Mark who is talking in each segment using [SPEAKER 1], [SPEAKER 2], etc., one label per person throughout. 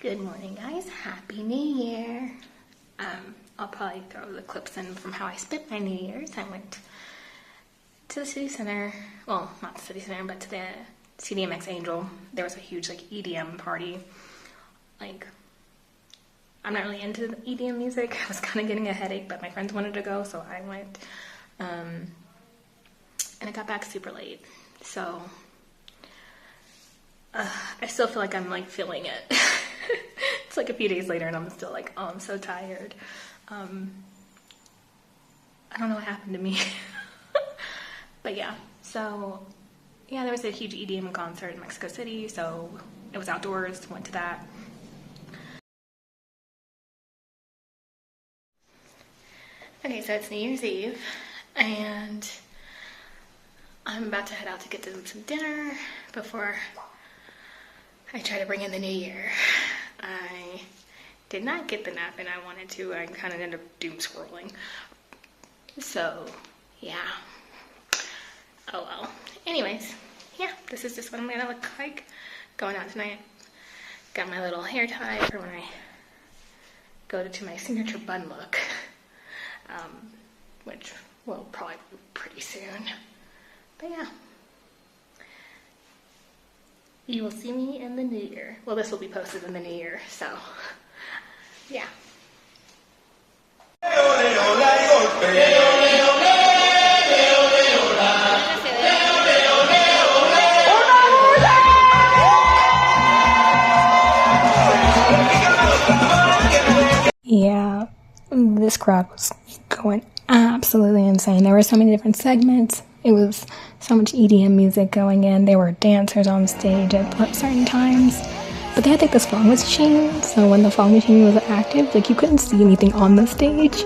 [SPEAKER 1] Good morning, guys. Happy New Year. I'll probably throw the clips in from how I spent my New Year's. I went to the city center. Well, not the city center, but to the CDMX Angel. There was a huge EDM party. I'm not really into the EDM music. I was kind of getting a headache, but my friends wanted to go, so I went. And I got back super late. So I still feel like I'm feeling it. It's a few days later and I'm still oh, I'm so tired. I don't know what happened to me. But yeah, so yeah, there was a huge EDM concert in Mexico City, so it was outdoors, went to that. Okay, so it's New Year's Eve and I'm about to head out to get some dinner before I try to bring in the new year. I did not get the nap and I wanted to. I kind of ended up doom scrolling. So, yeah. Oh well. Anyways, yeah, this is just what I'm gonna look like going out tonight. Got my little hair tie for when I go to my signature bun look, which will probably be pretty soon. But yeah. You will see me in the new year. Well, this will be posted in the new year, so yeah. Yeah, this crowd was going absolutely insane. There were so many different segments. It was so much EDM music going in. There were dancers on stage at certain times. But they had this fog machine, so when the fog machine was active, you couldn't see anything on the stage.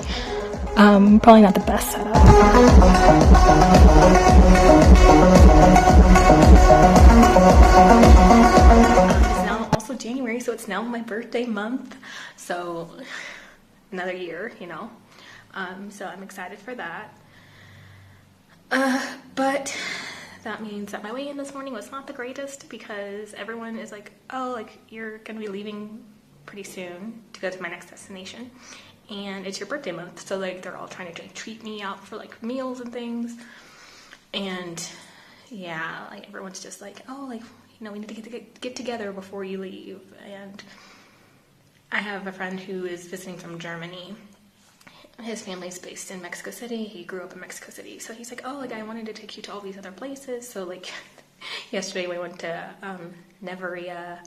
[SPEAKER 1] Probably not the best setup. It's now also January, so it's now my birthday month. So another year, so I'm excited for that. But that means that my weigh-in this morning was not the greatest because everyone is you're gonna be leaving pretty soon to go to my next destination, and it's your birthday month, so they're all trying to treat me out for meals and things, and yeah, everyone's just oh, we need to get together before you leave. And I have a friend who is visiting from Germany. His family's based in Mexico City. He grew up in Mexico City. So he's I wanted to take you to all these other places. So yesterday we went to Neveria,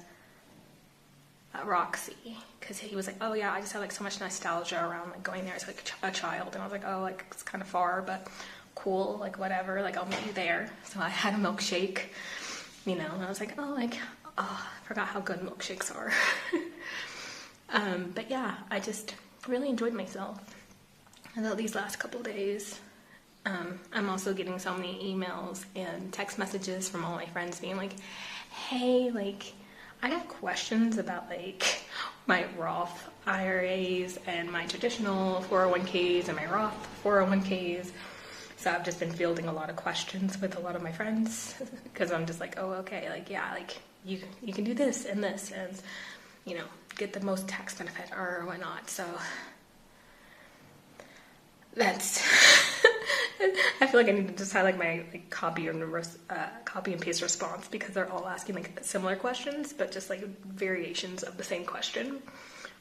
[SPEAKER 1] Roxy, because he was oh yeah, I just have so much nostalgia around going there as a child. And I was oh, it's kind of far, but cool, whatever, I'll meet you there. So I had a milkshake, and I was oh, I forgot how good milkshakes are. But yeah, I just really enjoyed myself these last couple days. I'm also getting so many emails and text messages from all my friends being hey, I got questions about my Roth IRAs and my traditional 401ks and my Roth 401ks. So I've just been fielding a lot of questions with a lot of my friends because I'm just oh, okay, yeah, you can do this and this and, get the most tax benefit or whatnot. So that's I feel I need to just have my copy and paste response because they're all asking similar questions, but just variations of the same question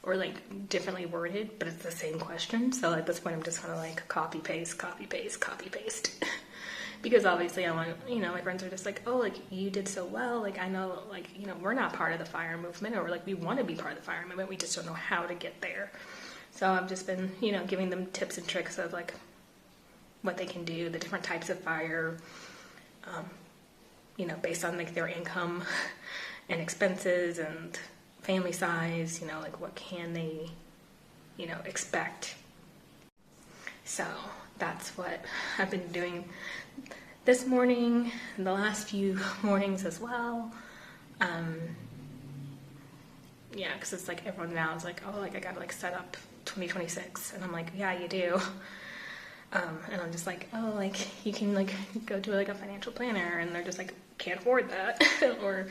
[SPEAKER 1] or differently worded, but it's the same question. So at this point I'm just kind of copy paste because obviously I want, my friends are just oh, you did so well, I know we're not part of the FIRE movement, or we want to be part of the FIRE movement, we just don't know how to get there. So I've just been, giving them tips and tricks of what they can do, the different types of FIRE, based on their income and expenses and family size, what can they, expect. So that's what I've been doing this morning and the last few mornings as well. Yeah, because it's everyone now is oh, I gotta set up 2026, and I'm yeah, you do. And I'm just oh, you can go to a financial planner, and they're just can't afford that, or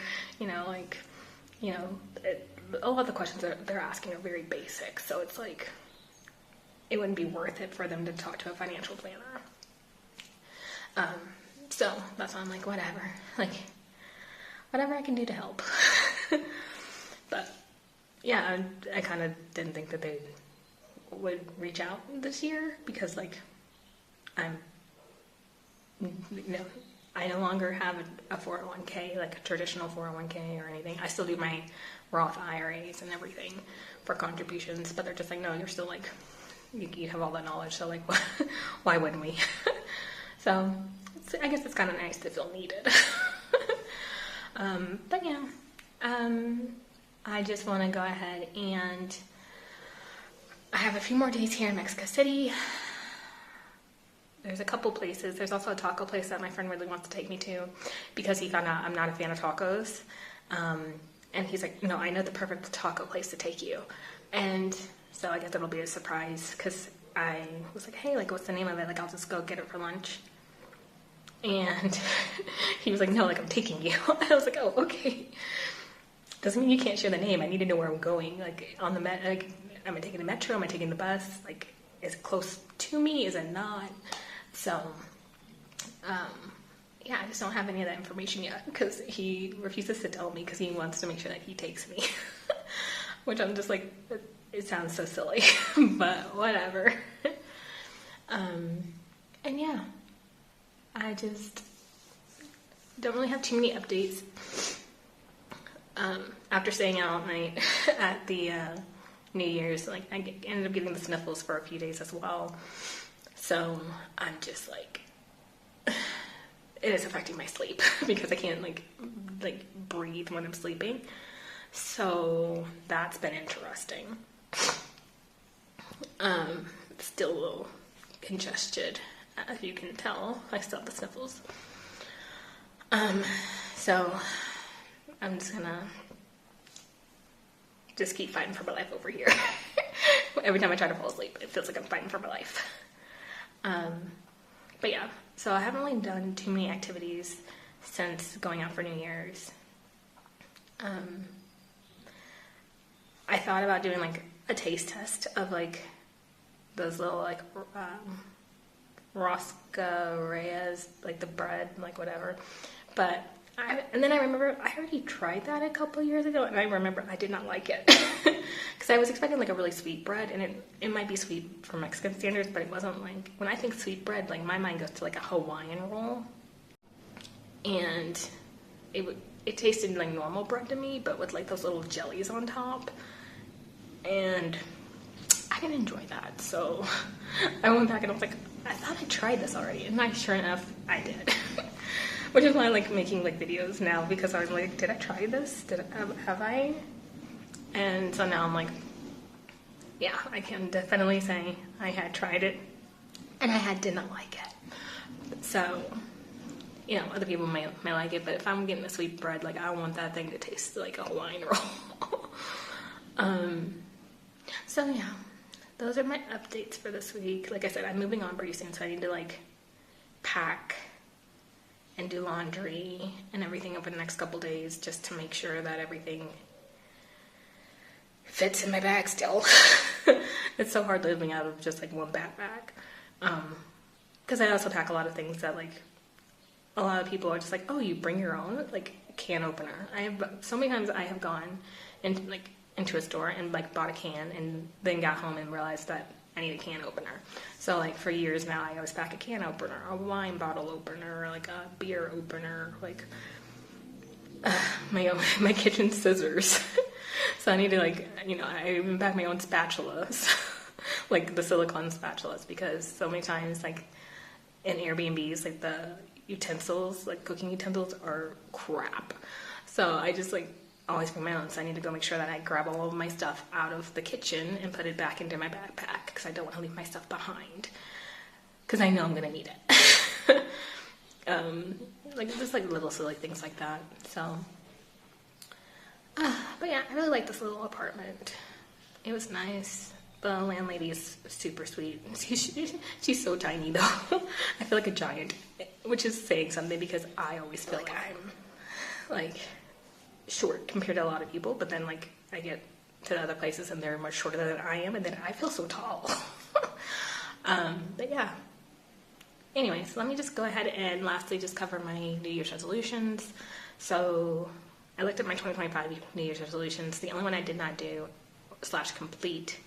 [SPEAKER 1] a lot of the questions that they're asking are very basic, so it's like, it wouldn't be worth it for them to talk to a financial planner. So that's why I'm like, whatever I can do to help. But yeah, I kind of didn't think that they would reach out this year, because like, I no longer have a 401k, like a traditional 401k or anything. I still do my Roth IRAs and everything for contributions, but they're just like, no, you're still like, you have all that knowledge, so like, why wouldn't we? So I guess it's kind of nice to feel needed. But yeah, I just want to go ahead and I have a few more days here in Mexico City. There's a couple places. There's also a taco place that my friend really wants to take me to, because he found out I'm not a fan of tacos. And he's like, no, I know the perfect taco place to take you. And so I guess it'll be a surprise, because I was like, hey, like, what's the name of it? Like, I'll just go get it for lunch. And he was like, no, like, I'm taking you. I was like, oh, okay. Doesn't mean you can't share the name. I need to know where I'm going. Like, on the like, am I taking the metro? Am I taking the bus? Like, is it close to me? Is it not? So, yeah, I just don't have any of that information yet, because he refuses to tell me, because he wants to make sure that he takes me. Which I'm just like, it sounds so silly, but whatever. And yeah, I just don't really have too many updates. After staying out all night at the New Year's, like, I ended up getting the sniffles for a few days as well. So I'm just like, it is affecting my sleep, because I can't like breathe when I'm sleeping. So that's been interesting. Still a little congested, as you can tell. I still have the sniffles. So I'm just gonna keep fighting for my life over here. Every time I try to fall asleep, it feels like I'm fighting for my life. But yeah, so I haven't really done too many activities since going out for New Year's. I thought about doing like a taste test of like those little like Rosca Reyes, like the bread, like whatever. But then I remember I already tried that a couple years ago, and I remember I did not like it. Because I was expecting like a really sweet bread, and it might be sweet for Mexican standards, but it wasn't. Like, when I think sweet bread, like my mind goes to like a Hawaiian roll. And it tasted like normal bread to me, but with like those little jellies on top. And I didn't enjoy that, so I went back and I was like, I thought I tried this already, and sure enough, I did. Which is why I like making like videos now, because I was like, did I try this? Have I? And so now I'm like, yeah, I can definitely say I had tried it, and I did not like it. So, you know, other people may like it, but if I'm getting a sweet bread, like, I want that thing to taste like a Hawaiian roll. So yeah, those are my updates for this week. Like I said, I'm moving on pretty soon, so I need to like pack and do laundry and everything over the next couple days, just to make sure that everything fits in my bag still. It's so hard living out of just like one backpack. Because I also pack a lot of things that like a lot of people are just like, oh, you bring your own like can opener. So many times I have gone into a store and like bought a can, and then got home and realized that I need a can opener. So like for years now, I always pack a can opener, a wine bottle opener, or like a beer opener, like my kitchen scissors. So I need to like, you know, I even pack my own spatulas, like the silicone spatulas, because so many times like in Airbnbs, like the utensils, like cooking utensils, are crap. So I just like always bring my own, so I need to go make sure that I grab all of my stuff out of the kitchen and put it back into my backpack, because I don't want to leave my stuff behind, because I know I'm going to need it. Like just like little silly things like that. So, but yeah, I really like this little apartment. It was nice. The landlady is super sweet. She's so tiny though. I feel like a giant, which is saying something, because I always feel like I'm like short compared to a lot of people, but then like I get to other places and they're much shorter than I am, and then I feel so tall. But yeah. Anyways, let me just go ahead and lastly just cover my New Year's resolutions. So I looked at my 2025 New Year's resolutions. The only one I did not do / complete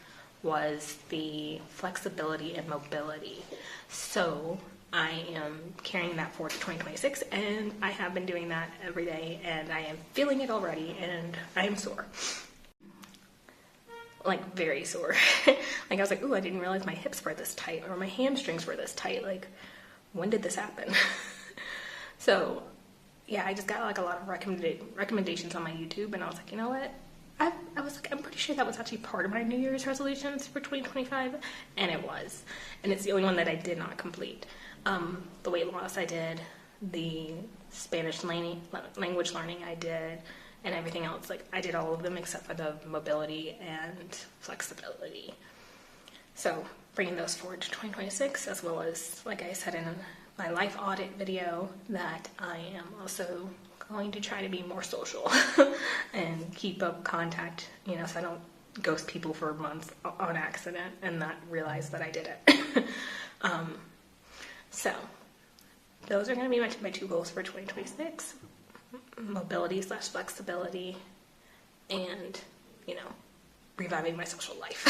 [SPEAKER 1] was the flexibility and mobility. So I am carrying that forward to 2026, and I have been doing that every day, and I am feeling it already, and I am sore. Like, very sore. Like, I was like, ooh, I didn't realize my hips were this tight, or my hamstrings were this tight. Like, when did this happen? So, yeah, I just got like a lot of recommendations on my YouTube, and I was like, you know what? I was like, I'm pretty sure that was actually part of my New Year's resolutions for 2025, and it was. And it's the only one that I did not complete. The weight loss I did, the Spanish language learning I did, and everything else. Like, I did all of them except for the mobility and flexibility. So bringing those forward to 2026, as well as, like I said in my life audit video, that I am also going to try to be more social and keep up contact, you know, so I don't ghost people for months on accident and not realize that I did it. So those are going to be my two goals for 2026: mobility / flexibility, and, you know, reviving my social life.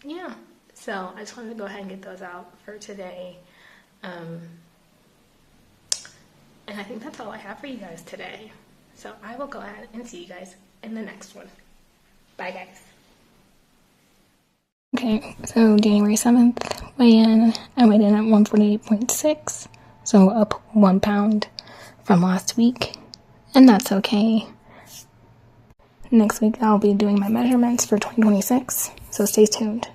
[SPEAKER 1] Yeah, so I just wanted to go ahead and get those out for today. And I think that's all I have for you guys today. So I will go ahead and see you guys in the next one. Bye, guys.
[SPEAKER 2] Okay, so January 7th, weigh-in. I weighed in at 148.6, so up 1 pound from last week, and that's okay. Next week I'll be doing my measurements for 2026, so stay tuned.